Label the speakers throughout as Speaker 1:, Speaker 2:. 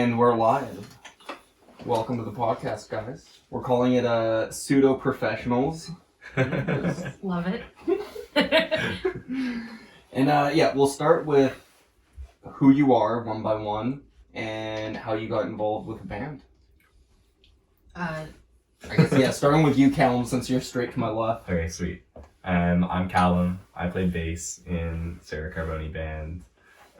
Speaker 1: And we're live. Welcome to the podcast, guys. We're calling it Pseudo Professionals.
Speaker 2: Love it.
Speaker 1: And we'll start with who you are one by one and how you got involved with the band. I guess, starting with you, Callum, since you're straight to my left.
Speaker 3: Okay, sweet. I'm Callum. I played bass in Sara Carbone band,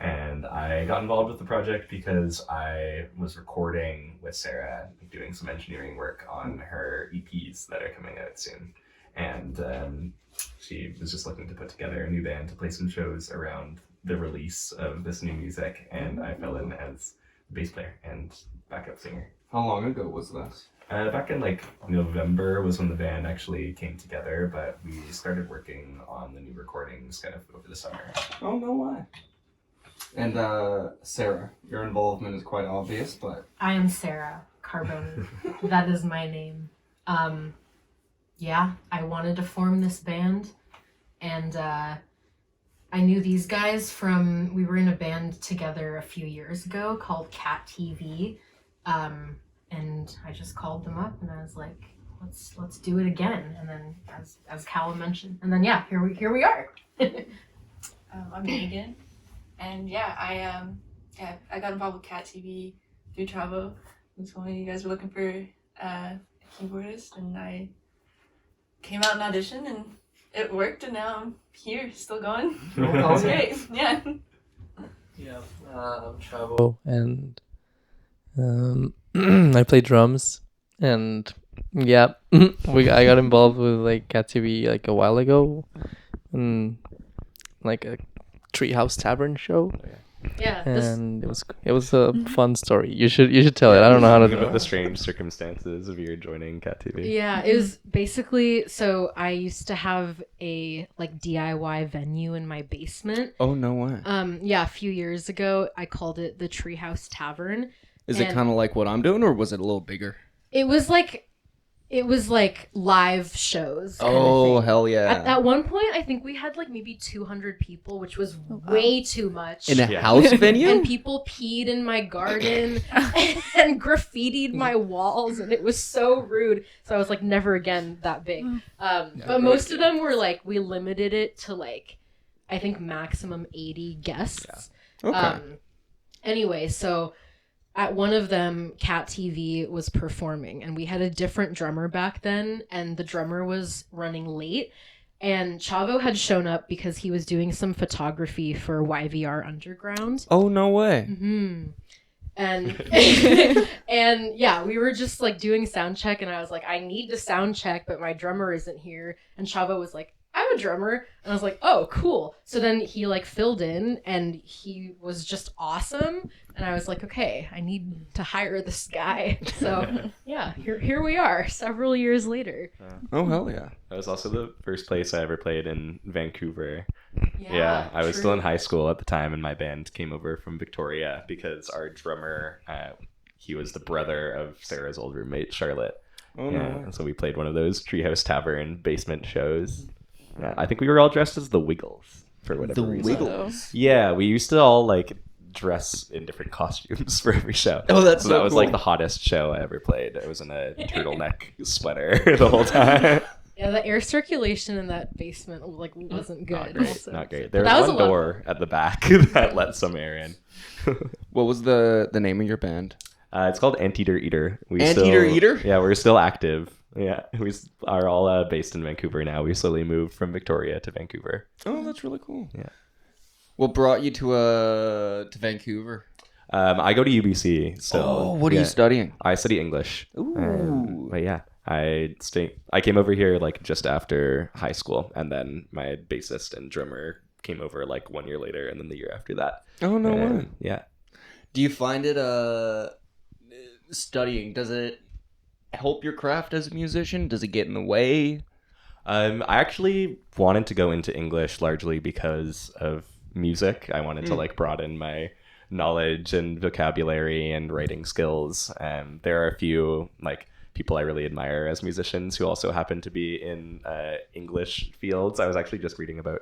Speaker 3: and I got involved with the project because I was recording with Sara, doing some engineering work on her EPs that are coming out soon. And she was just looking to put together a new band to play some shows around the release of this new music, and I fell in as bass player and backup singer.
Speaker 1: How long ago was this?
Speaker 3: Back in November was when the band actually came together, but we started working on the new recordings kind of over the summer.
Speaker 1: Oh, no way. And Sara, your involvement is quite obvious, but...
Speaker 2: I am Sara Carbone. That is my name. I wanted to form this band, and I knew these guys from... We were in a band together a few years ago called Cat TV, and I just called them up, and I was like, let's do it again. And then, as Callum mentioned, and then here we are.
Speaker 4: I'm Megan. And I got involved with Cat TV through Chavo. He told me you guys were looking for a keyboardist, and I came out and auditioned, and it worked, and now I'm here, still going. It's great, yeah.
Speaker 5: Yeah, I'm Chavo, and I play drums, and I got involved with Cat TV a while ago, and a Treehouse Tavern show.
Speaker 2: Yeah,
Speaker 5: and it was a fun story. You should tell it. I don't know how to
Speaker 3: about the strange circumstances of your joining Cat TV.
Speaker 2: Yeah, it was basically, so I used to have a DIY venue in my basement.
Speaker 1: Oh, no way.
Speaker 2: A few years ago I called it the Treehouse Tavern.
Speaker 1: Is it kind of like what I'm doing, or was it a little bigger?
Speaker 2: It was live shows.
Speaker 1: Oh, hell yeah.
Speaker 2: At one point, I think we had maybe 200 people, which was way too much.
Speaker 1: In a house venue?
Speaker 2: And people peed in my garden and graffitied my walls, and it was so rude. So I was like, never again that big. But most of them were we limited it to I think maximum 80 guests.
Speaker 1: Yeah. Okay.
Speaker 2: Anyway, so... At one of them, Cat TV was performing, and we had a different drummer back then, and the drummer was running late, and Chavo had shown up because he was doing some photography for YVR Underground.
Speaker 1: Oh, no way.
Speaker 2: Mm-hmm. And and we were just doing sound check, and I was like, I need to sound check, but my drummer isn't here. And Chavo was like, I'm a drummer. And I was like, oh, cool. So then he filled in, and he was just awesome. And I was like, okay, I need to hire this guy. So here we are several years later.
Speaker 1: Oh, hell yeah.
Speaker 3: That was also the first place I ever played in Vancouver.
Speaker 2: Yeah,
Speaker 3: I was still in high school at the time, and my band came over from Victoria because our drummer, he was the brother of Sarah's old roommate, Charlotte.
Speaker 1: Oh,
Speaker 3: yeah,
Speaker 1: no way.
Speaker 3: and so we played one of those Treehouse Tavern basement shows. Yeah, I think we were all dressed as the Wiggles for whatever reason.
Speaker 1: The Wiggles?
Speaker 3: Yeah, we used to all dress in different costumes for every show.
Speaker 1: Oh, that's so
Speaker 3: that was
Speaker 1: cool.
Speaker 3: the hottest show I ever played. I was in a turtleneck sweater the whole time.
Speaker 2: Yeah, the air circulation in that basement wasn't good.
Speaker 3: Not great.
Speaker 2: Also.
Speaker 3: Not great. There
Speaker 2: That
Speaker 3: was
Speaker 2: was
Speaker 3: one
Speaker 2: a lot-
Speaker 3: door at the back that let some air in.
Speaker 1: What was the name of your band?
Speaker 3: It's called Anteater Eater.
Speaker 1: Anteater Eater?
Speaker 3: Yeah, we're still active. Yeah, we are all based in Vancouver now. We slowly moved from Victoria to Vancouver.
Speaker 1: Oh, that's really cool.
Speaker 3: Yeah.
Speaker 1: What brought you to Vancouver?
Speaker 3: I go to UBC still.
Speaker 1: Oh, what are you studying?
Speaker 3: I study English.
Speaker 1: Ooh.
Speaker 3: But yeah, I came over here just after high school, and then my bassist and drummer came over 1 year later, and then the year after that.
Speaker 1: Oh, no way.
Speaker 3: Yeah.
Speaker 1: Do you find it studying, does it help your craft as a musician? Does it get in the way?
Speaker 3: I actually wanted to go into English largely because of music. I wanted to broaden my knowledge and vocabulary and writing skills. And there are a few people I really admire as musicians who also happen to be in English fields. I was actually just reading about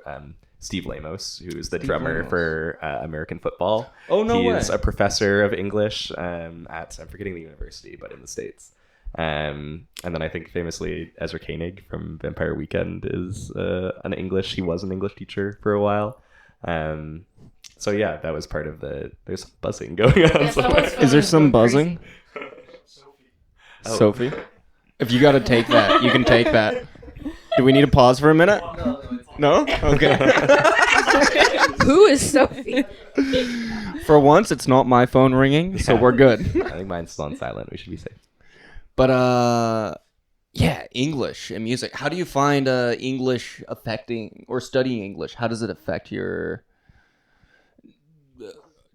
Speaker 3: Steve Lamos, who's the drummer for American football.
Speaker 1: Oh, no way.
Speaker 3: He's a professor of English at, I'm forgetting the university, but in the States. And then I think famously Ezra Koenig from Vampire Weekend is he was an English teacher for a while. So yeah, that was part of there's some buzzing going on.
Speaker 2: Yeah,
Speaker 1: Is there some buzzing?
Speaker 3: Oh.
Speaker 1: Sophie? If you gotta take that, you can take that. Do we need to pause for a minute? No? Okay.
Speaker 2: Who is Sophie?
Speaker 1: For once, it's not my phone ringing, so we're good.
Speaker 3: I think mine's still on silent. We should be safe.
Speaker 1: But yeah, English and music. How do you find English affecting or studying English? How does it affect your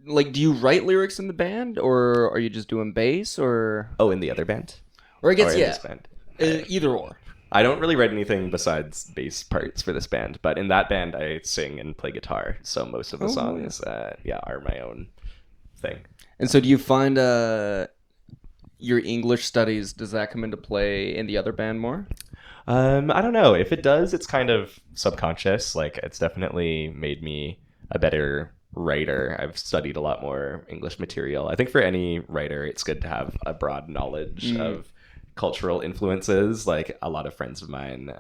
Speaker 1: like? Do you write lyrics in the band, or are you just doing bass, or?
Speaker 3: Oh, in the other band?
Speaker 1: Or I guess
Speaker 3: in
Speaker 1: yeah,
Speaker 3: this band?
Speaker 1: either or.
Speaker 3: I don't really write anything besides bass parts for this band, but in that band I sing and play guitar, so most of the songs are my own thing.
Speaker 1: And so, do you find your English studies, does that come into play in the other band more?
Speaker 3: I don't know. If it does, it's kind of subconscious. Like, it's definitely made me a better writer. I've studied a lot more English material. I think for any writer, it's good to have a broad knowledge of cultural influences. Like, a lot of friends of mine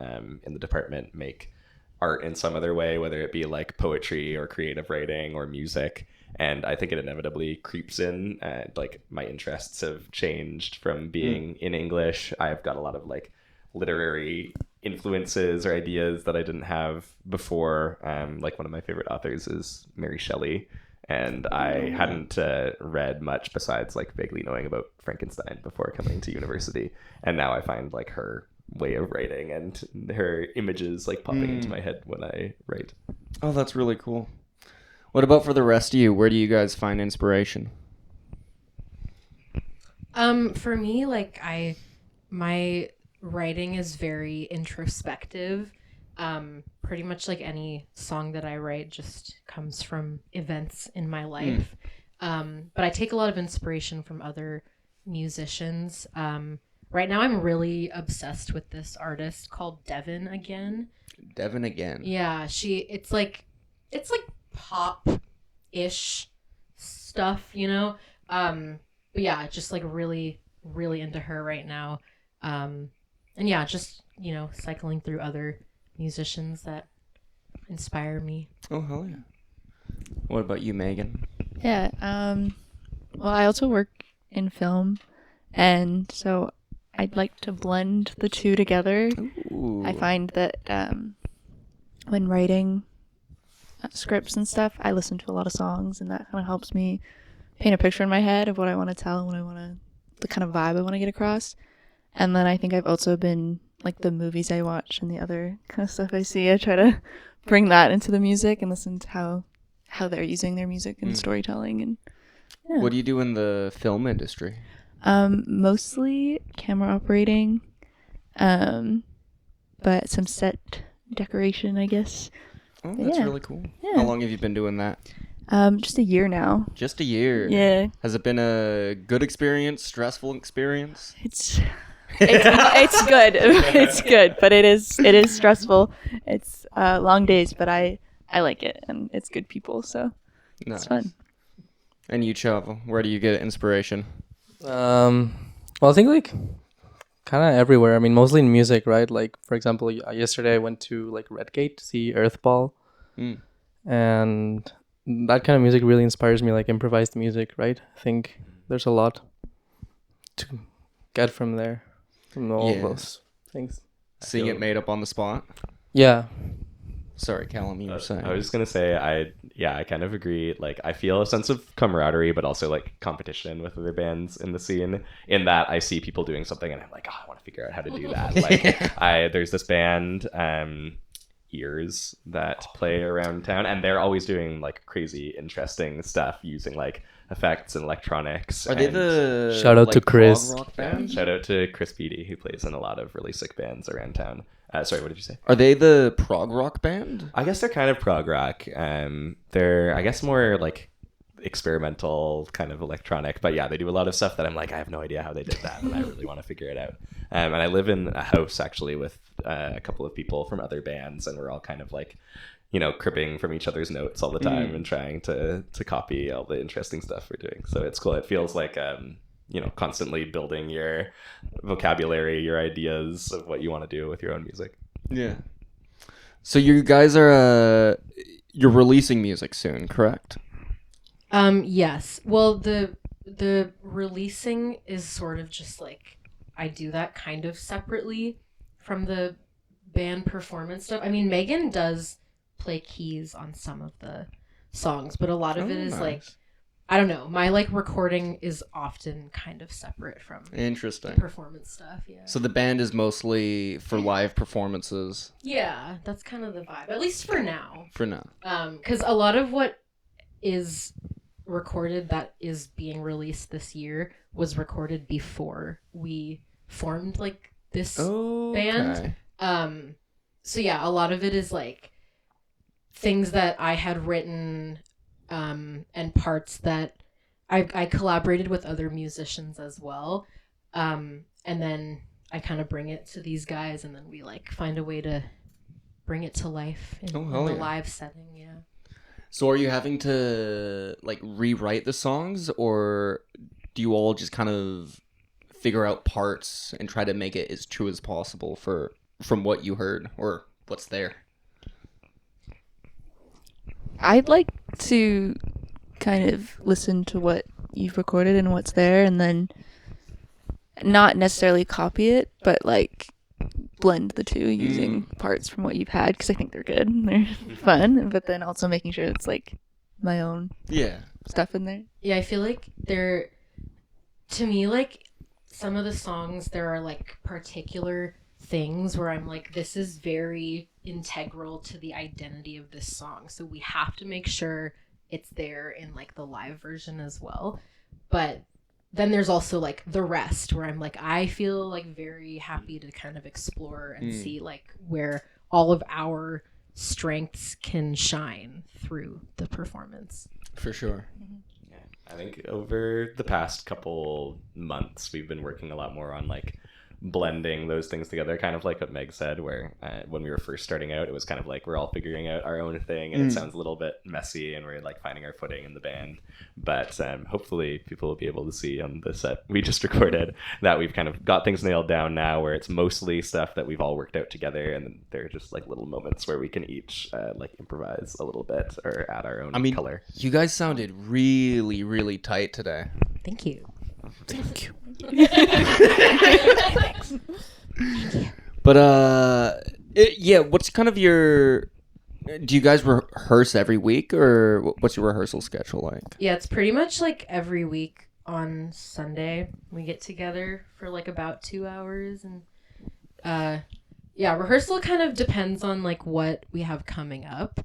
Speaker 3: in the department make art in some other way, whether it be like poetry or creative writing or music. And I think it inevitably creeps in. Like, my interests have changed from being in English. I've got a lot of like literary influences or ideas that I didn't have before. Like, one of my favorite authors is Mary Shelley. And I hadn't read much besides like vaguely knowing about Frankenstein before coming to university. And now I find like her way of writing and her images like popping into my head when I write.
Speaker 1: Oh, that's really cool. What about for the rest of you? Where do you guys find inspiration?
Speaker 2: For me, like my writing is very introspective. Pretty much like any song that I write just comes from events in my life. But I take a lot of inspiration from other musicians. Right now I'm really obsessed with this artist called Devin Again.
Speaker 1: Devin Again.
Speaker 2: Yeah, it's like pop-ish stuff, you know? But yeah, just like really, really into her right now. And yeah, just, you know, cycling through other musicians that inspire me.
Speaker 1: Oh, hell yeah. What about you, Megan?
Speaker 6: Yeah, well, I also work in film, and so I'd like to blend the two together.
Speaker 1: Ooh.
Speaker 6: I find that when writing scripts and stuff, I listen to a lot of songs, and that kind of helps me paint a picture in my head of what I want to tell and what I want to, the kind of vibe I want to get across. And then I think I've also been, like, the movies I watch and the other kind of stuff I see, I try to bring that into the music and listen to how they're using their music and storytelling. And yeah.
Speaker 1: What do you do in the film industry?
Speaker 6: Mostly camera operating, but some set decoration, I guess.
Speaker 1: Oh, that's really cool.
Speaker 6: Yeah.
Speaker 1: How long have you been doing that?
Speaker 6: Just a year now.
Speaker 1: Just a year.
Speaker 6: Yeah.
Speaker 1: Has it been a good experience, stressful experience?
Speaker 6: It's good. It's good, but it is stressful. It's long days, but I like it, and it's good people, so it's fun.
Speaker 1: And you, Chavo, where do you get inspiration?
Speaker 5: Well, I think like kind of everywhere. I mean, mostly in music, right? Like, for example, yesterday I went to like Redgate to see Earthball, and that kind of music really inspires me, like improvised music, right? I think there's a lot to get from there, from all of those things.
Speaker 1: Seeing it made up on the spot?
Speaker 5: Yeah.
Speaker 1: Sorry, Callum, you were saying.
Speaker 3: I was just going to say, I kind of agree. Like, I feel a sense of camaraderie, but also like competition with other bands in the scene, in that I see people doing something and I'm like, oh, I want to figure out how to do that. Like, there's this band, Ears, that play around town, and they're always doing like crazy, interesting stuff using like effects and electronics.
Speaker 1: Are they the
Speaker 5: shout out to Chris?
Speaker 1: prog rock band?
Speaker 3: Shout out to Chris Beatty, who plays in a lot of really sick bands around town. Sorry, what did you say?
Speaker 1: Are they the prog rock band?
Speaker 3: I guess they're kind of prog rock. They're, I guess, more like, experimental kind of electronic. But yeah, they do a lot of stuff that I'm like, I have no idea how they did that, and I really want to figure it out. And I live in a house actually with a couple of people from other bands, and we're all kind of like, cribbing from each other's notes all the time and trying to copy all the interesting stuff we're doing. So it's cool. It feels like constantly building your vocabulary, your ideas of what you want to do with your own music.
Speaker 1: Yeah. So you guys are you're releasing music soon, correct?
Speaker 2: Yes. Well, the releasing is sort of just like I do that kind of separately from the band performance stuff. I mean, Megan does play keys on some of the songs, but a lot of it is like, I don't know, my like recording is often kind of separate from
Speaker 1: Interesting
Speaker 2: the performance stuff. Yeah.
Speaker 1: So the band is mostly for live performances.
Speaker 2: Yeah, that's kind of the vibe, at least for now.
Speaker 1: For now.
Speaker 2: Because a lot of what is recorded that is being released this year was recorded before we formed like this band. So yeah, a lot of it is like things that I had written and parts that I collaborated with other musicians as well. And then I kind of bring it to these guys, and then we like find a way to bring it to life in the live setting. Yeah.
Speaker 1: So are you having to like rewrite the songs, or do you all just kind of figure out parts and try to make it as true as possible from what you heard or what's there?
Speaker 6: I'd like to kind of listen to what you've recorded and what's there, and then not necessarily copy it, but like blend the two using parts from what you've had, because I think they're good and they're fun, but then also making sure it's like my own stuff in there.
Speaker 2: Yeah, I feel like to me, like some of the songs, there are like particular things where I'm like, this is very integral to the identity of this song, so we have to make sure it's there in like the live version as well. But then there's also like the rest where I'm like, I feel like very happy to kind of explore and see like where all of our strengths can shine through the performance.
Speaker 1: For sure.
Speaker 3: Yeah, I think over the past couple months we've been working a lot more on like blending those things together, kind of like what Meg said, where when we were first starting out, it was kind of like we're all figuring out our own thing, and it sounds a little bit messy, and we're like finding our footing in the band. But hopefully people will be able to see on the set we just recorded that we've kind of got things nailed down now, where it's mostly stuff that we've all worked out together, and there are just like little moments where we can each like improvise a little bit or add our own color.
Speaker 1: You guys sounded really, really tight today.
Speaker 2: Thank you.
Speaker 1: Thank you. But what's kind of your, do you guys rehearse every week, or what's your rehearsal schedule like?
Speaker 2: Yeah, it's pretty much like every week on Sunday we get together for like about 2 hours, and rehearsal kind of depends on like what we have coming up.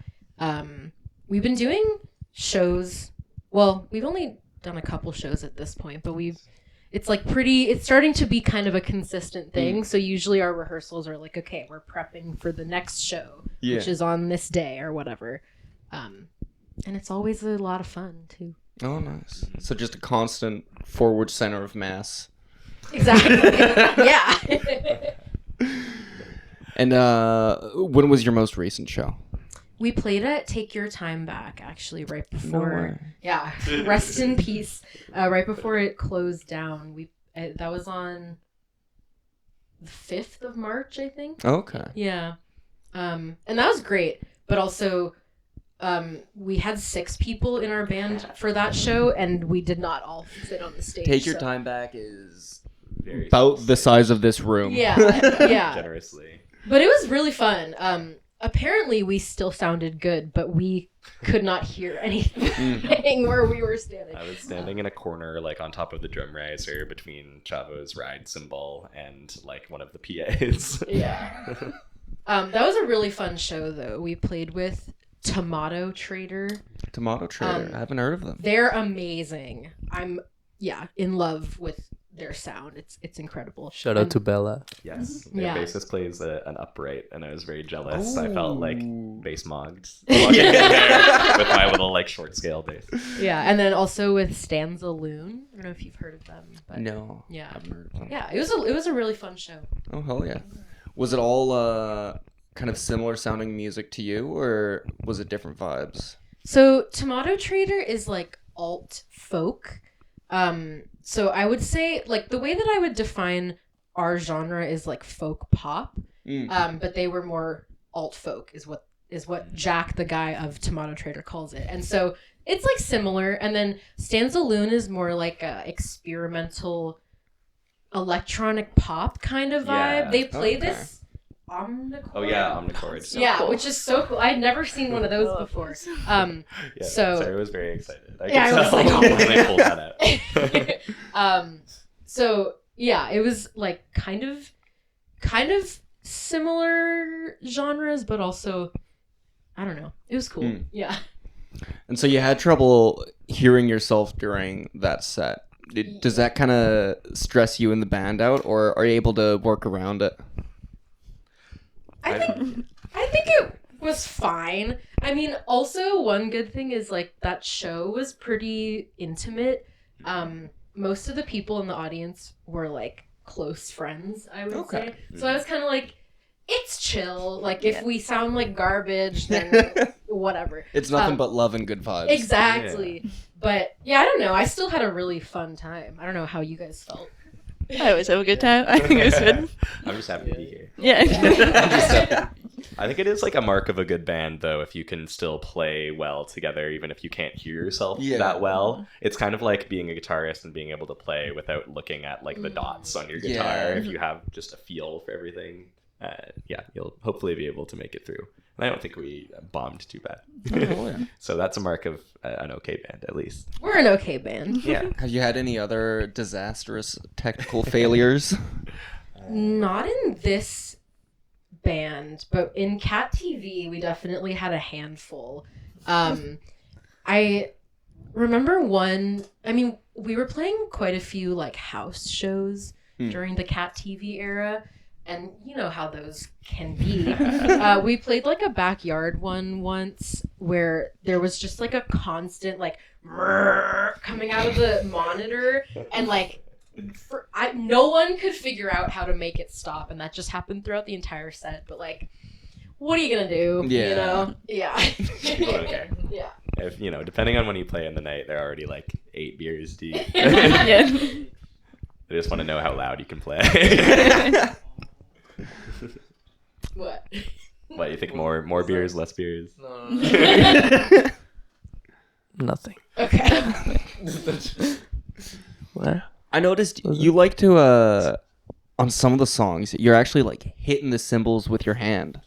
Speaker 2: We've been doing shows, well, we've only done a couple shows at this point, but it's starting to be kind of a consistent thing. So usually our rehearsals are like, okay, we're prepping for the next show, which is on this day or whatever. And it's always a lot of fun too.
Speaker 1: Oh, nice. So just a constant forward center of mass.
Speaker 2: Exactly. Yeah.
Speaker 1: And when was your most recent show?
Speaker 2: We played at Take Your Time Back, actually, right before. Yeah, rest in peace. Right before it closed down, that was on the 5th of March, I think.
Speaker 1: Okay.
Speaker 2: Yeah, and that was great. But also, we had 6 people in our band for that show, and we did not all fit on the stage.
Speaker 1: Take Your Time Back is about the size of this room.
Speaker 2: Yeah, yeah.
Speaker 3: Generously.
Speaker 2: But it was really fun. Apparently we still sounded good, but we could not hear anything where we were standing.
Speaker 3: I was standing in a corner, like on top of the drum riser between Chavo's ride cymbal and like one of the PAs.
Speaker 2: Yeah. That was a really fun show, though. We played with Tomato Trader.
Speaker 1: Tomato Trader. I haven't heard of them.
Speaker 2: They're amazing. I'm in love with their sound. It's incredible.
Speaker 5: Shout out to Bella.
Speaker 3: Yes.
Speaker 2: Yeah.
Speaker 3: The bassist plays an upright, and I was very jealous. I felt like bass mogged with my little like short scale bass.
Speaker 2: Yeah, and then also with Stanza Loon. I don't know if you've heard of them, but
Speaker 1: No.
Speaker 2: yeah,
Speaker 1: I've heard of them.
Speaker 2: yeah, it was a really fun show.
Speaker 1: Oh hell yeah! Was it all kind of similar sounding music to you, or was it different vibes?
Speaker 2: So Tomato Trader is like alt folk. So I would say like the way that I would define our genre is like folk pop. But they were more alt folk is what Jack, the guy of Tomato Trader, calls it. And so it's like similar. And then Stanza Loon is more like a experimental electronic pop kind of vibe.
Speaker 3: Yeah.
Speaker 2: They play
Speaker 1: Okay.
Speaker 2: this omnichord.
Speaker 3: Oh yeah, omnichord.
Speaker 2: So cool. Which is so cool. I'd never seen one of those before.
Speaker 3: Yeah,
Speaker 2: So-
Speaker 3: Sarah was very excited.
Speaker 2: Yeah, I was like, oh
Speaker 3: when they pulled that out.
Speaker 2: So yeah, it was like kind of similar genres, but also I don't know. It was cool. Yeah.
Speaker 1: And so you had trouble hearing yourself during that set. Does that kind of stress you in the band out, or are you able to work around it?
Speaker 2: I think it was fine. I mean, also one good thing is like that show was pretty intimate. Most of the people in the audience were like close friends, I would say. So I was kind of like, it's chill. Like if we sound like garbage, then whatever.
Speaker 1: It's nothing but love and good vibes.
Speaker 2: Exactly. Yeah. But yeah, I don't know. I still had a really fun time. I don't know how you guys felt.
Speaker 6: I always have a good time. I think it was good.
Speaker 3: I'm just happy to be here.
Speaker 6: Yeah.
Speaker 3: I think it is like a mark of a good band, though, if you can still play well together, even if you can't hear yourself that well. It's kind of like being a guitarist and being able to play without looking at like the dots on your guitar.
Speaker 1: Yeah.
Speaker 3: If you have just a feel for everything, you'll hopefully be able to make it through. And I don't think we bombed too bad. So that's a mark of an okay band, at least.
Speaker 2: We're an okay band.
Speaker 3: Yeah.
Speaker 1: Have you had any other disastrous technical failures?
Speaker 2: Not in this band, but in Cat TV, we definitely had a handful. I remember one. I mean, we were playing quite a few like house shows during the Cat TV era. And you know how those can be. We played like a backyard one once where there was just like a constant like coming out of the monitor, and like no one could figure out how to make it stop, and that just happened throughout the entire set. But like, what are you gonna do?
Speaker 1: Yeah.
Speaker 2: You know? Yeah.
Speaker 3: Okay.
Speaker 2: Yeah.
Speaker 3: If depending on when you play in the night, they're already like 8 beers deep.
Speaker 6: Yeah.
Speaker 3: They just want to know how loud you can play.
Speaker 2: What?
Speaker 3: What, you think more beers, less beers?
Speaker 5: No. Nothing.
Speaker 2: Okay.
Speaker 5: What?
Speaker 1: I noticed you like to, on some of the songs, you're actually like hitting the cymbals with your hand.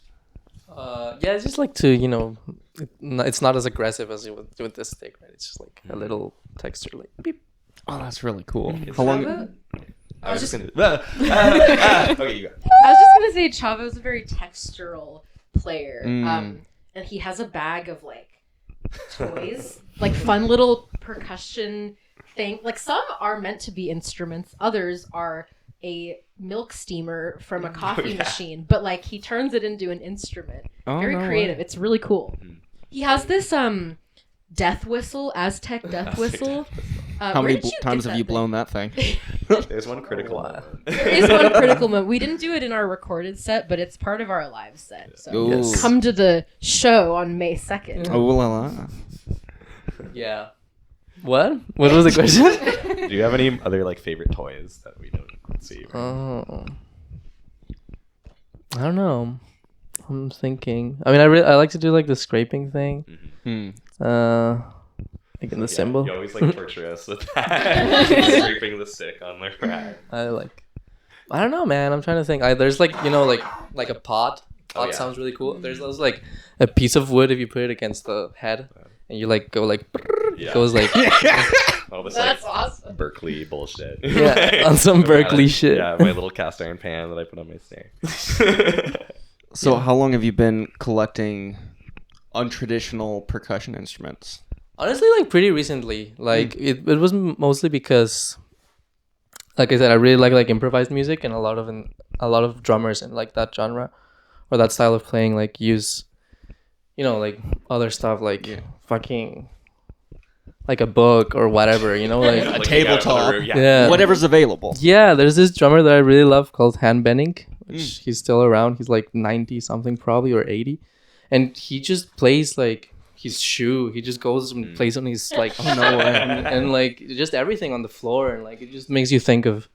Speaker 5: Yeah, it's just like to, it's not as aggressive as you would with this stick, right? It's just like a little texture, like beep.
Speaker 1: Oh, that's really cool.
Speaker 3: It's
Speaker 1: How long?
Speaker 2: Chavo?
Speaker 3: I was just gonna. Okay, you go.
Speaker 2: I was just gonna say Chavo's a very textural player. And he has a bag of like toys, like fun little percussion thing. Like some are meant to be instruments, others are a milk steamer from a coffee machine, but like he turns it into an instrument.
Speaker 1: Oh,
Speaker 2: Very
Speaker 1: no
Speaker 2: creative.
Speaker 1: way.
Speaker 2: It's really cool. He has this death whistle, Aztec death whistle.
Speaker 1: How many times have you blown that thing?
Speaker 3: There's one critical moment.
Speaker 2: There is one critical moment. We didn't do it in our recorded set, but it's part of our live set. So
Speaker 1: Ooh.
Speaker 2: come to the show on May 2nd.
Speaker 1: Oh la la.
Speaker 5: Yeah. What? What was the question?
Speaker 3: Do you have any other like favorite toys that we don't see?
Speaker 5: Oh. I don't know. I'm thinking. I mean, I like to do like the scraping thing. Like in the cymbal.
Speaker 3: You always like torture us with that. Scraping the stick on the rack.
Speaker 5: I don't know, man. I'm trying to think. There's like like a pot.
Speaker 3: Oh, yeah.
Speaker 5: Sounds really cool. There's like a piece of wood if you put it against the head, and you like go like goes like
Speaker 3: All this
Speaker 2: That's
Speaker 3: like
Speaker 2: awesome.
Speaker 3: Berkeley bullshit.
Speaker 5: yeah on some Berkeley shit.
Speaker 3: Yeah, my little cast iron pan that I put on my snare.
Speaker 1: So how long have you been collecting untraditional percussion instruments?
Speaker 5: Honestly, like pretty recently. Like it was mostly because like I said, I really like improvised music, and a lot of drummers in like that genre or that style of playing like use, like other stuff like fucking like a book or whatever, like
Speaker 1: A tabletop.
Speaker 5: Yeah.
Speaker 1: Whatever's available.
Speaker 5: Yeah, there's this drummer that I really love called Han Benning, which he's still around. He's like 90 something probably, or 80, and he just plays like his shoe. He just goes and plays on his like and like just everything on the floor, and like it just makes you think of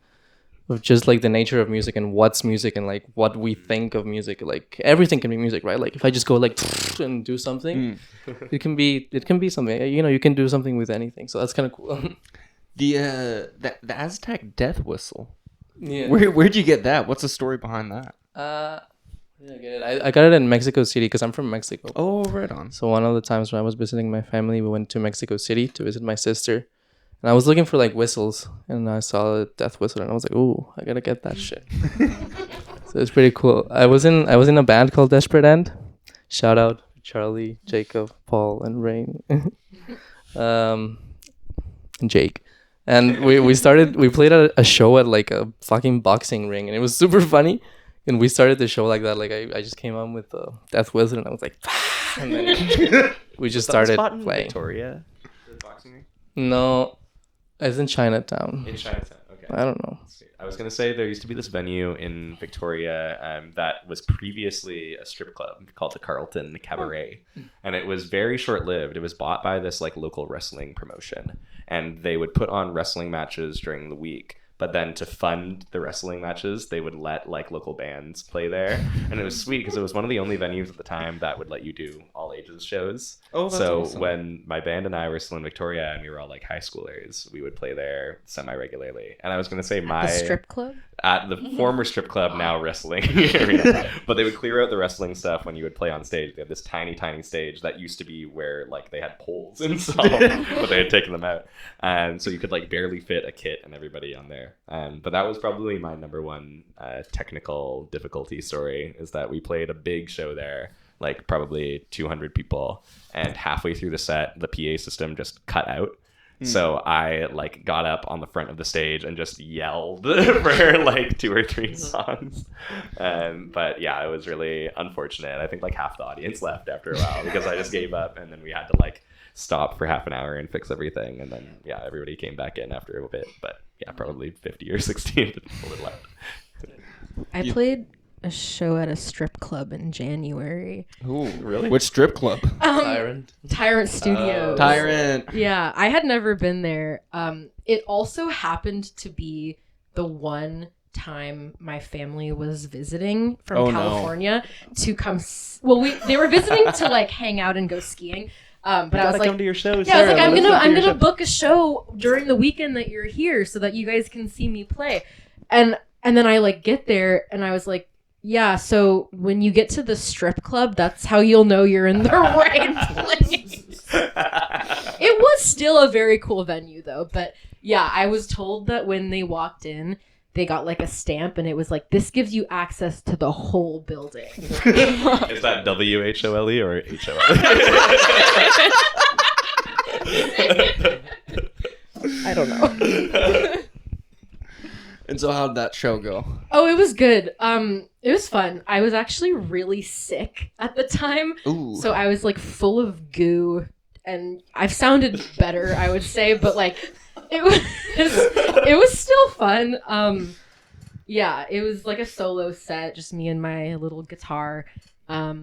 Speaker 5: just like the nature of music and what's music and like what we think of music. Like everything can be music, right? Like if I just go like and do something, it can be something. You can do something with anything. So that's kind of cool.
Speaker 1: The Aztec death whistle.
Speaker 5: Yeah.
Speaker 1: Where'd you get that? What's the story behind that?
Speaker 5: Where did I get it? I got it in Mexico City because I'm from Mexico.
Speaker 1: Oh, right on.
Speaker 5: So one of the times when I was visiting my family, we went to Mexico City to visit my sister. And I was looking for like whistles, and I saw a death whistle, and I was like, "Ooh, I gotta get that shit." So it's pretty cool. I was in a band called Desperate End. Shout out Charlie, Jacob, Paul, and Rain, and Jake. And we played a show at like a fucking boxing ring, and it was super funny. And we started the show like that. Like I just came on with the death whistle, and I was like, and then we just started playing.
Speaker 3: Victoria, the boxing ring?
Speaker 5: No. It's in Chinatown.
Speaker 3: In Chinatown, okay.
Speaker 5: I don't know.
Speaker 3: I was going to say there used to be this venue in Victoria that was previously a strip club called the Carlton Cabaret. And it was very short-lived. It was bought by this like local wrestling promotion. And they would put on wrestling matches during the week. But then to fund the wrestling matches, they would let like local bands play there. And it was sweet because it was one of the only venues at the time that would let you do all ages shows. Oh, that's awesome. When my band and I were still in Victoria and we were all like high schoolers, we would play there semi-regularly. And I was going to say
Speaker 6: The strip club?
Speaker 3: At the former strip club, now wrestling area. But they would clear out the wrestling stuff when you would play on stage. They had this tiny, tiny stage that used to be where like they had poles installed, but they had taken them out. And so you could like barely fit a kit and everybody on there. But that was probably my number one technical difficulty story, is that we played a big show there, like probably 200 people. And halfway through the set, the PA system just cut out. So I like got up on the front of the stage and just yelled for like 2 or 3 songs. But yeah, it was really unfortunate. I think like half the audience left after a while because I just gave up, and then we had to like stop for half an hour and fix everything. And then yeah, everybody came back in after a bit. But yeah, probably 50 or 60 people had left.
Speaker 2: I played a show at a strip club in January.
Speaker 1: Ooh, really? Which strip club?
Speaker 2: Tyrant Studios.
Speaker 1: Tyrant.
Speaker 2: Yeah, I had never been there. It also happened to be the one time my family was visiting from California to come. They were visiting to like hang out and go skiing. But I was like, come to your show, Sarah. I was like, I'm gonna book a show during the weekend that you're here so that you guys can see me play. And then I like get there and I was like, yeah, so when you get to the strip club, that's how you'll know you're in the right place. It was still a very cool venue though, but yeah, I was told that when they walked in, they got like a stamp and it was like, this gives you access to the whole building.
Speaker 3: Is that WHOLE or HOLE?
Speaker 2: I don't know.
Speaker 1: And so how'd that show go?
Speaker 2: Oh, it was good. It was fun. I was actually really sick at the time.
Speaker 1: Ooh.
Speaker 2: So I was like full of goo and I've sounded better, I would say, but like it was still fun. Yeah, it was like a solo set, just me and my little guitar. I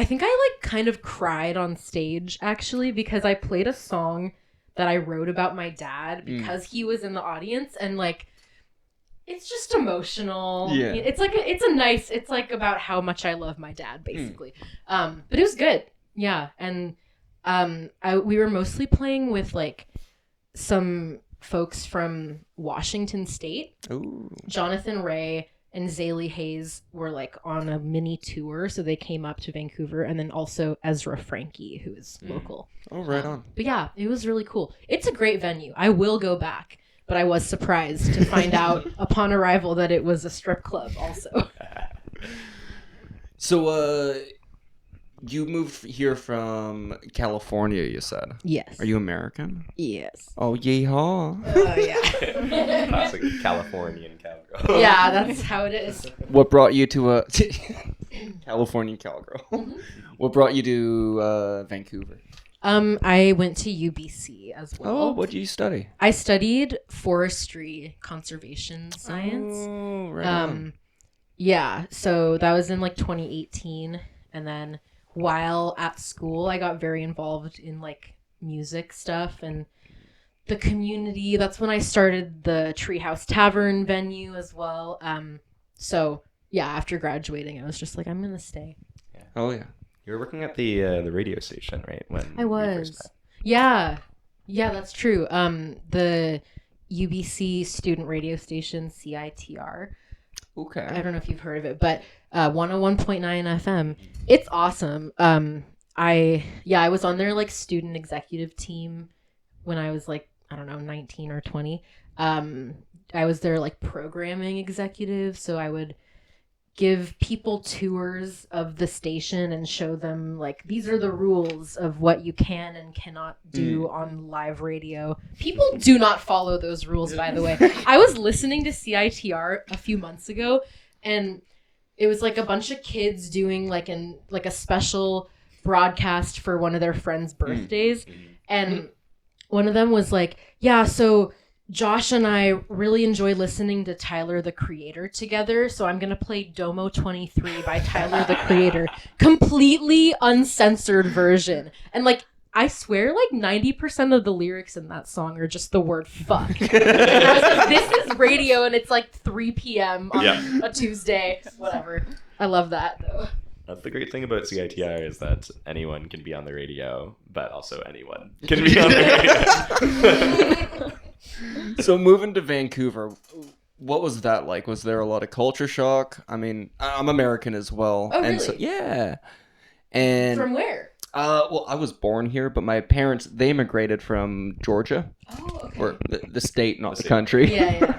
Speaker 2: think I like kind of cried on stage actually because I played a song that I wrote about my dad because he was in the audience, and like it's just emotional. Yeah. It's like about how much I love my dad basically. But it was good. Yeah. And we were mostly playing with like some folks from Washington State. Ooh. Jonathan Ray and Zaylee Hayes were like on a mini tour, so they came up to Vancouver, and then also Ezra Frankie, who is local.
Speaker 1: Oh, right on.
Speaker 2: But yeah, it was really cool. It's a great venue. I will go back, but I was surprised to find out upon arrival that it was a strip club also.
Speaker 1: So, You moved here from California, you said.
Speaker 2: Yes.
Speaker 1: Are you American?
Speaker 2: Yes.
Speaker 1: Oh, yeehaw.
Speaker 2: Oh, yeah.
Speaker 3: Classic Californian cowgirl.
Speaker 2: Yeah, that's how it is.
Speaker 1: What brought you to a Californian cowgirl?
Speaker 2: Mm-hmm.
Speaker 1: What brought you to Vancouver?
Speaker 2: I went to UBC as well.
Speaker 1: Oh, what did you study?
Speaker 2: I studied forestry conservation science.
Speaker 1: Oh, right on.
Speaker 2: Yeah, so that was in like 2018, and then while at school, I got very involved in like music stuff and the community. That's when I started the Treehouse Tavern venue as well. So yeah, after graduating, I was just like, I'm gonna stay.
Speaker 1: Oh yeah.
Speaker 3: You were working at the radio station, right? When
Speaker 2: I
Speaker 3: we first
Speaker 2: was.
Speaker 3: met.
Speaker 2: Yeah, that's true. The UBC student radio station, CITR.
Speaker 1: Okay.
Speaker 2: I don't know if you've heard of it, but 101.9 FM. It's awesome. I was on their like student executive team when I was like, I don't know, 19 or 20. I was their like programming executive, so I would give people tours of the station and show them like these are the rules of what you can and cannot do on live radio. People do not follow those rules, by the way. I was listening to CITR a few months ago, and it was like a bunch of kids doing like a special broadcast for one of their friends' birthdays, and one of them was like, yeah, so Josh and I really enjoy listening to Tyler, the Creator together, so I'm going to play Domo 23 by Tyler, the Creator. Completely uncensored version. And, like, I swear, like, 90% of the lyrics in that song are just the word fuck. And I was like, this is radio, and it's, like, 3 p.m. on a Tuesday. Whatever. I love that, though.
Speaker 3: That's the great thing about CITR is that anyone can be on the radio, but also anyone can be on the radio.
Speaker 1: So moving to Vancouver, what was that like? Was there a lot of culture shock? I mean, I'm American as well.
Speaker 2: Oh,
Speaker 1: and so,
Speaker 2: really?
Speaker 1: yeah. And
Speaker 2: From where?
Speaker 1: well, I was born here, but my parents, they immigrated from Georgia.
Speaker 2: Oh, okay.
Speaker 1: Or the state, not the
Speaker 3: state.
Speaker 1: country.
Speaker 2: Yeah.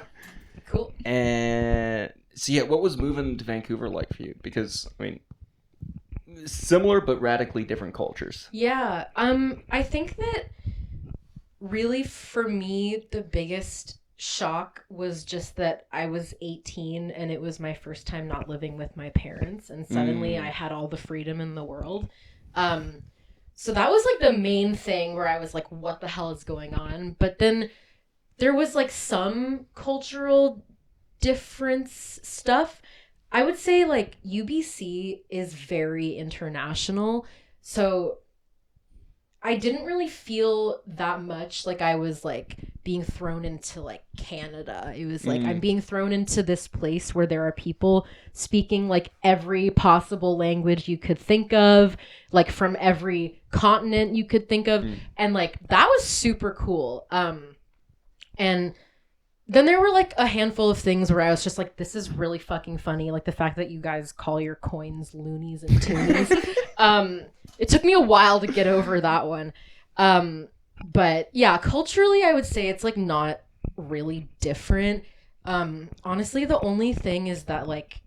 Speaker 2: Cool.
Speaker 1: And so yeah, what was moving to Vancouver like for you? Because I mean, similar but radically different cultures.
Speaker 2: Yeah. I think that really for me the biggest shock was just that I was 18 and it was my first time not living with my parents, and suddenly I had all the freedom in the world. So that was like the main thing where I was like, what the hell is going on? But then there was like some cultural difference stuff. I would say like UBC is very international. So I didn't really feel that much like I was like being thrown into like Canada. It was like I'm being thrown into this place where there are people speaking like every possible language you could think of, like from every continent you could think of. And like that was super cool. And then there were like a handful of things where I was just like, this is really fucking funny. Like the fact that you guys call your coins loonies and toonies. It took me a while to get over that one. But yeah, culturally, I would say it's like not really different. Honestly, the only thing is that like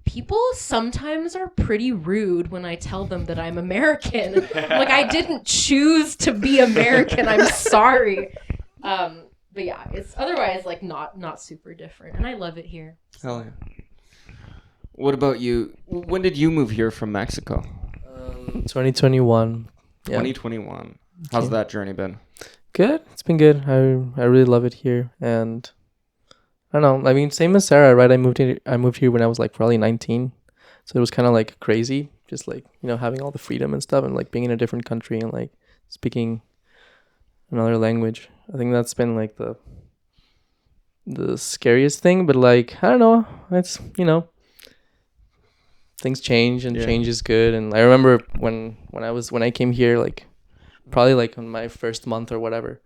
Speaker 2: people sometimes are pretty rude when I tell them that I'm American. Like I didn't choose to be American. I'm sorry. But yeah, it's otherwise like not super different, and I love it here.
Speaker 1: Hell yeah. What about you? When did you move here from Mexico?
Speaker 5: 2021. Yeah.
Speaker 1: 2021. How's that journey been?
Speaker 5: Good. It's been good. I really love it here, and I don't know. I mean, same as Sarah, right? I moved here when I was like probably 19, so it was kind of like crazy, just like having all the freedom and stuff, and like being in a different country and like speaking another language. I think that's been like the scariest thing, but like I don't know. It's things change and change is good. And I remember when I came here, like probably like on my first month or whatever,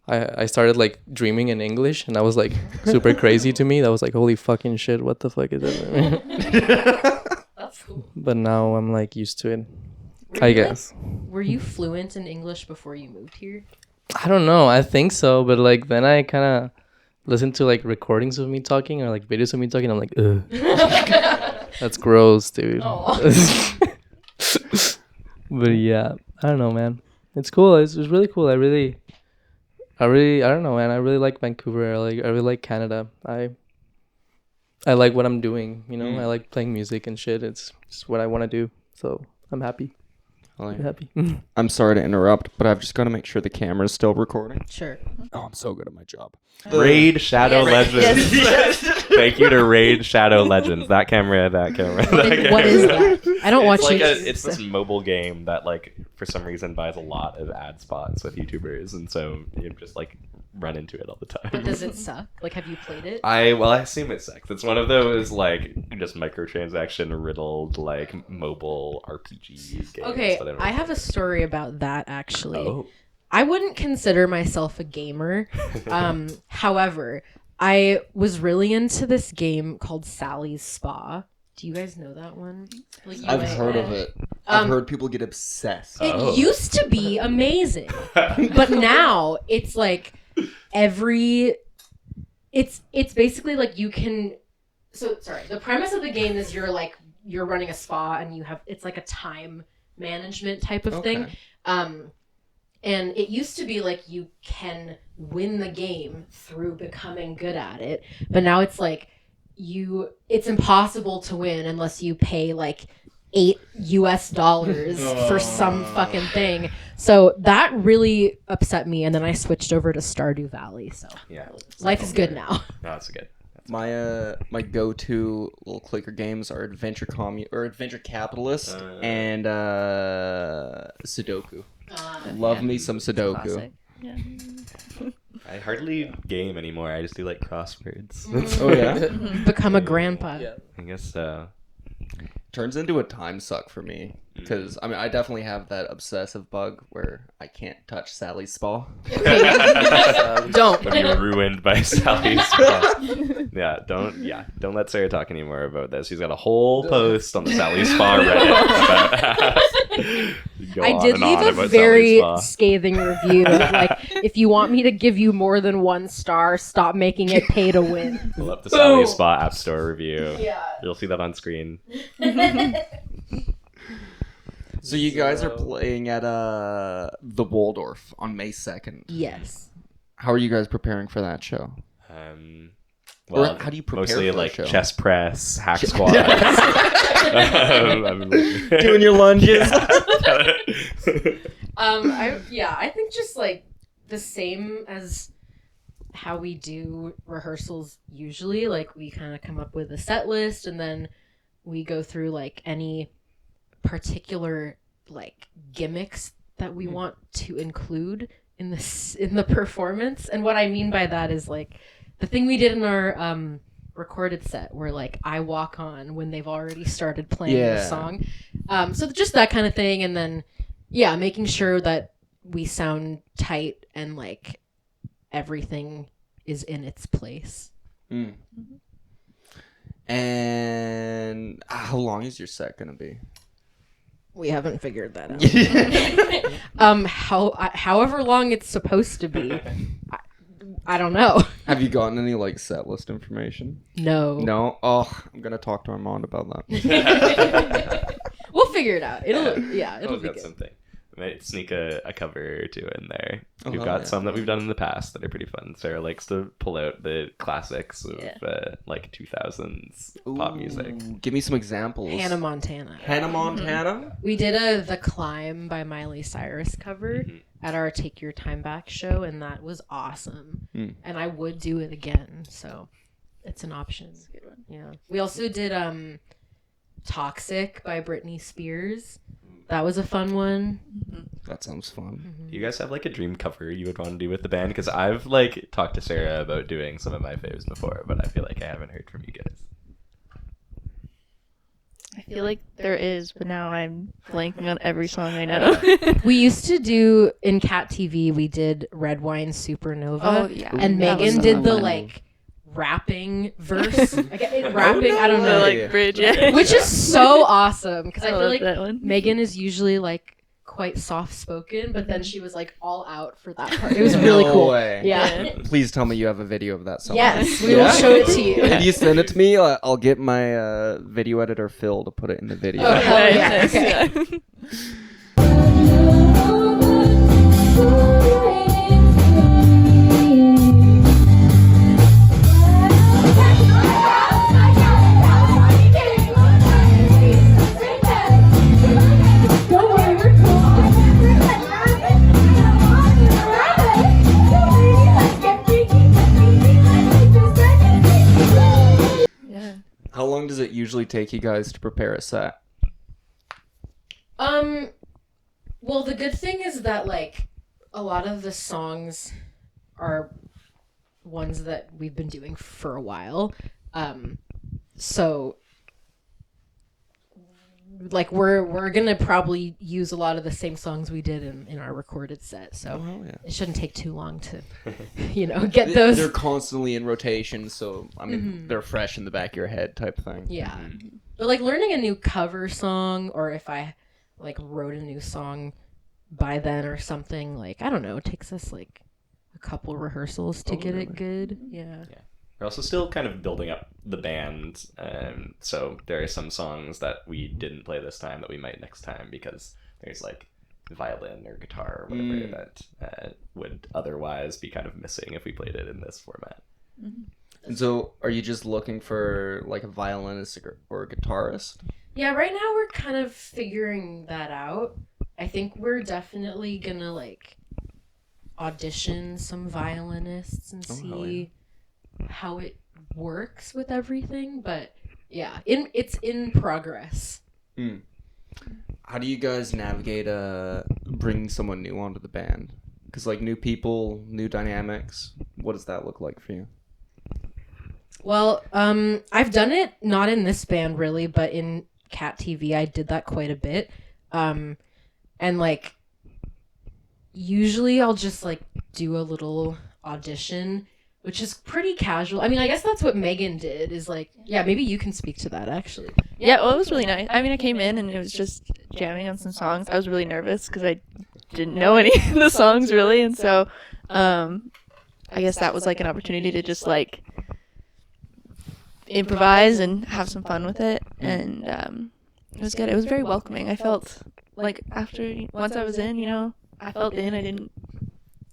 Speaker 5: I started like dreaming in English, and that was like super crazy to me. That was like, holy fucking shit, what the fuck is that?
Speaker 2: That's cool.
Speaker 5: But now I'm like used to it, I guess.
Speaker 2: Were you fluent in English before you moved here?
Speaker 5: I don't know. I think so, but like then I kind of listened to like recordings of me talking or like videos of me talking. I'm like, ugh. That's gross, dude. But yeah, I don't know, man. It's cool. It's really cool. I don't know, man. I really like Vancouver. I really like Canada. I like what I'm doing. You know, I like playing music and shit. It's just what I want to do. So I'm happy. I'm happy.
Speaker 1: I'm sorry to interrupt, but I've just got to make sure the camera's still recording.
Speaker 2: Sure.
Speaker 1: Oh, I'm so good at my job.
Speaker 3: Raid Shadow Legends. Thank you to Raid Shadow Legends. That camera.
Speaker 2: What is that? I don't watch
Speaker 3: it's like
Speaker 2: it.
Speaker 3: it's this mobile game that like for some reason buys a lot of ad spots with YouTubers, and so you just like run into it all the time.
Speaker 2: But does it suck? Like, have you played it?
Speaker 3: I assume it sucks. It's one of those like just microtransaction riddled like mobile RPG games.
Speaker 2: Okay,
Speaker 3: that
Speaker 2: I have a story about that actually.
Speaker 3: Oh.
Speaker 2: I wouldn't consider myself a gamer. However, I was really into this game called Sally's Spa. Do you guys know that one? Like,
Speaker 1: I've heard of it. I've heard people get obsessed.
Speaker 2: It used to be amazing, but now it's like it's basically like you can. So sorry. The premise of the game is you're running a spa and it's like a time management type of thing. And it used to be like you can win the game through becoming good at it, but now it's like it's impossible to win unless you pay like $8 for some fucking thing. So that really upset me, and then I switched over to Stardew Valley. So
Speaker 3: Yeah,
Speaker 2: life is good now.
Speaker 3: no, that's good.
Speaker 1: My go-to little clicker games are Adventure Capitalist and Sudoku. Love me some Sudoku.
Speaker 6: Classic. Yeah.
Speaker 3: I hardly game anymore. I just do like crosswords.
Speaker 1: Oh yeah,
Speaker 2: Become a grandpa.
Speaker 5: Yeah.
Speaker 3: I guess so.
Speaker 1: turns into a time suck for me because I mean I definitely have that obsessive bug where I can't touch Sally's spa.
Speaker 2: Don't.
Speaker 3: When you're ruined by Sally's spa. Don't let Sarah talk anymore about this. She's got a whole post on the Sally's spa Reddit.
Speaker 2: I did leave a very scathing review. Like, if you want me to give you more than 1 star, stop making it pay to win.
Speaker 3: Pull up the Sally's Spa App Store review.
Speaker 2: Yeah.
Speaker 3: You'll see that on screen.
Speaker 1: So you guys are playing at the Waldorf on May 2nd.
Speaker 2: Yes.
Speaker 1: How are you guys preparing for that show?
Speaker 3: Well,
Speaker 1: or how do you prepare
Speaker 3: mostly
Speaker 1: for that
Speaker 3: like
Speaker 1: show?
Speaker 3: chest press, hack squats.
Speaker 1: Doing your lunges.
Speaker 2: I think just like the same as how we do rehearsals usually. Like, we kind of come up with a set list and then we go through like any particular like gimmicks that we want to include in the performance. And what I mean by that is like the thing we did in our recorded set where like I walk on when they've already started playing the song. So just that kind of thing, and then making sure that we sound tight and like everything is in its place.
Speaker 1: And how long is your set gonna be?
Speaker 2: We haven't figured that out. However long it's supposed to be. I don't know.
Speaker 1: Have you gotten any like set list information?
Speaker 2: No.
Speaker 1: No? Oh, I'm gonna talk to Armand about that.
Speaker 2: We'll figure it out. It'll be good.
Speaker 3: Something. We might sneak a cover or two in there.
Speaker 1: Oh,
Speaker 3: We've got some that we've done in the past that are pretty fun. Sarah likes to pull out the classics of like 2000s pop music.
Speaker 1: Give me some examples.
Speaker 2: Hannah Montana.
Speaker 1: Hannah Montana?
Speaker 2: We did a The Climb by Miley Cyrus cover at our Take Your Time Back show, and that was awesome. And I would do it again, so it's an option. That's a good one. Yeah. We also did Toxic by Britney Spears. That was a fun one.
Speaker 1: That sounds fun.
Speaker 3: Do you guys have like a dream cover you would want to do with the band? Because I've like talked to Sarah about doing some of my faves before, but I feel like I haven't heard from you guys.
Speaker 6: I feel like there is, but now I'm blanking on every song I know.
Speaker 2: We used to do, in Cat TV, we did Red Wine Supernova.
Speaker 6: Oh, yeah.
Speaker 2: And
Speaker 6: That was
Speaker 2: Megan did the
Speaker 6: fun.
Speaker 2: like rapping verse. Rapping, I don't know.
Speaker 6: The, like, bridge.
Speaker 2: Which is so awesome, because I feel
Speaker 6: love
Speaker 2: like
Speaker 6: that one.
Speaker 2: Megan is usually like quite soft spoken, but then she was like all out for that part. It was really cool.
Speaker 1: Way.
Speaker 2: Yeah.
Speaker 1: Please tell me you have a video of that somewhere.
Speaker 2: Yes, we will show it to you.
Speaker 1: If you send it to me, I'll get my video editor Phil to put it in the video.
Speaker 2: Oh, hell yeah. Okay.
Speaker 1: How long does it usually take you guys to prepare a set?
Speaker 2: Well, the good thing is that like a lot of the songs are ones that we've been doing for a while. So like we're gonna probably use a lot of the same songs we did in our recorded set. So it shouldn't take too long to, get those.
Speaker 1: They're constantly in rotation, so I mean they're fresh in the back of your head type thing.
Speaker 2: Yeah. But like learning a new cover song, or if I like wrote a new song by then or something, like I don't know, it takes us like a couple rehearsals to get it good. Yeah.
Speaker 3: We're also still kind of building up the band, so there are some songs that we didn't play this time that we might next time, because there's like violin or guitar or whatever that would otherwise be kind of missing if we played it in this format.
Speaker 1: And so are you just looking for like a violinist or a guitarist?
Speaker 2: Yeah, right now we're kind of figuring that out. I think we're definitely gonna like audition some violinists and see how it works with everything, but yeah, it's in progress.
Speaker 1: How do you guys navigate bringing someone new onto the band? Because like new people, new dynamics, what does that look like for you?
Speaker 2: Well, I've done it not in this band really, but in Cat TV I did that quite a bit. And like usually I'll just like do a little audition, which is pretty casual. I mean, I guess that's what Megan did, is like, yeah, maybe you can speak to that actually.
Speaker 6: Yeah, well, it was really nice. I mean, I came in and it was just jamming on some songs. I was really nervous because I didn't know any of the songs really, and so I guess that was like an opportunity to just like improvise and have some fun with it, and it was good. It was very welcoming. I felt like once I was in, I felt in. I didn't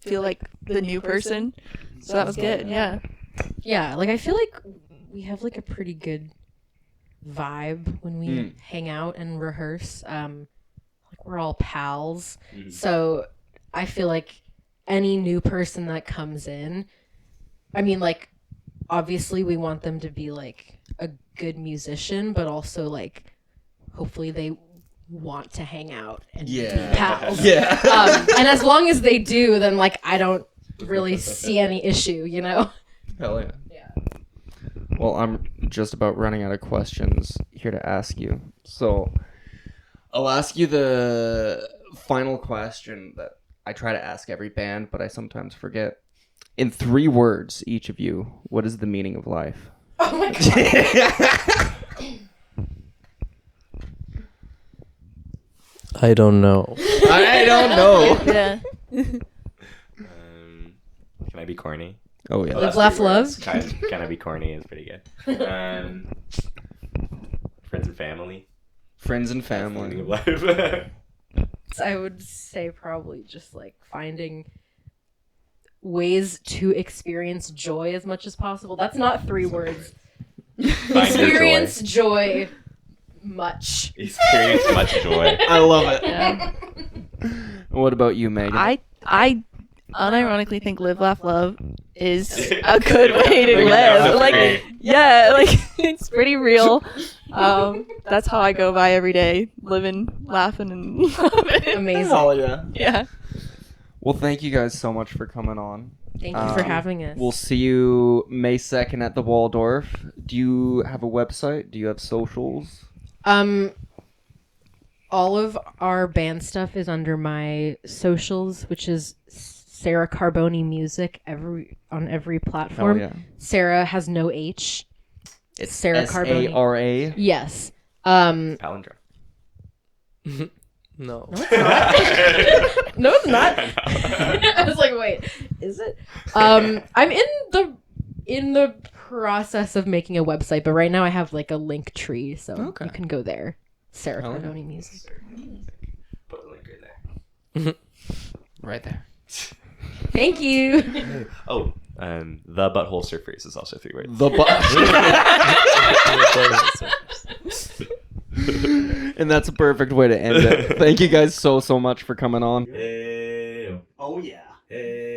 Speaker 6: feel like the new person. So that was good, yeah.
Speaker 2: Yeah, like I feel like we have like a pretty good vibe when we hang out and rehearse. Like we're all pals. So I feel like any new person that comes in, I mean like obviously we want them to be like a good musician, but also like hopefully they want to hang out and be pals.
Speaker 1: Yeah.
Speaker 2: And as long as they do, then like I don't really see any issue,
Speaker 1: Hell yeah. Well, I'm just about running out of questions here to ask you, so I'll ask you the final question that I try to ask every band, but I sometimes forget. In 3 words, each of you, what is the meaning of life?
Speaker 2: Oh my god.
Speaker 5: I don't know.
Speaker 1: I don't know.
Speaker 6: Yeah.
Speaker 3: Can I be corny?
Speaker 1: Oh yeah.
Speaker 2: Live, laugh, love.
Speaker 3: Can I be corny is pretty good. Friends and family.
Speaker 1: Friends and
Speaker 3: That's the
Speaker 1: family.
Speaker 3: meaning of life.
Speaker 2: I would say probably just like finding ways to experience joy as much as possible. That's not 3 words.
Speaker 3: Find your
Speaker 2: Experience joy much.
Speaker 3: Experience much joy.
Speaker 1: I love it.
Speaker 6: Yeah.
Speaker 1: What about you, Megan?
Speaker 6: I unironically think live, laugh, love is a good way to
Speaker 3: Like,
Speaker 6: live.
Speaker 3: that's
Speaker 6: Like,
Speaker 3: great.
Speaker 6: yeah, like it's pretty real. That's how I go by every day, living, laughing, and loving.
Speaker 2: Amazing.
Speaker 1: Hell yeah.
Speaker 6: Yeah.
Speaker 1: Well, thank you guys so much for coming on.
Speaker 2: Thank you for having us.
Speaker 1: We'll see you May 2nd at the Waldorf. Do you have a website? Do you have socials?
Speaker 2: All of our band stuff is under my socials, which is Sara Carbone Music on every platform.
Speaker 1: Oh, yeah.
Speaker 2: Sarah has no H. It's Sara Carbone.
Speaker 1: Sara.
Speaker 2: Yes.
Speaker 3: Palindrome.
Speaker 5: No.
Speaker 2: No, it's not. No, it's not. I was like, wait, is it? I'm in the process of making a website, but right now I have like a link tree, so
Speaker 1: Okay.
Speaker 2: you can go there. Sara
Speaker 1: Oh, yeah.
Speaker 2: Carbone Music.
Speaker 3: Put a link right there.
Speaker 1: Right there.
Speaker 2: Thank you.
Speaker 3: Oh, the butthole surface is also 3 words.
Speaker 1: The And that's a perfect way to end it. Thank you guys so much for coming on.
Speaker 3: Hey.
Speaker 1: Oh yeah.
Speaker 3: Hey.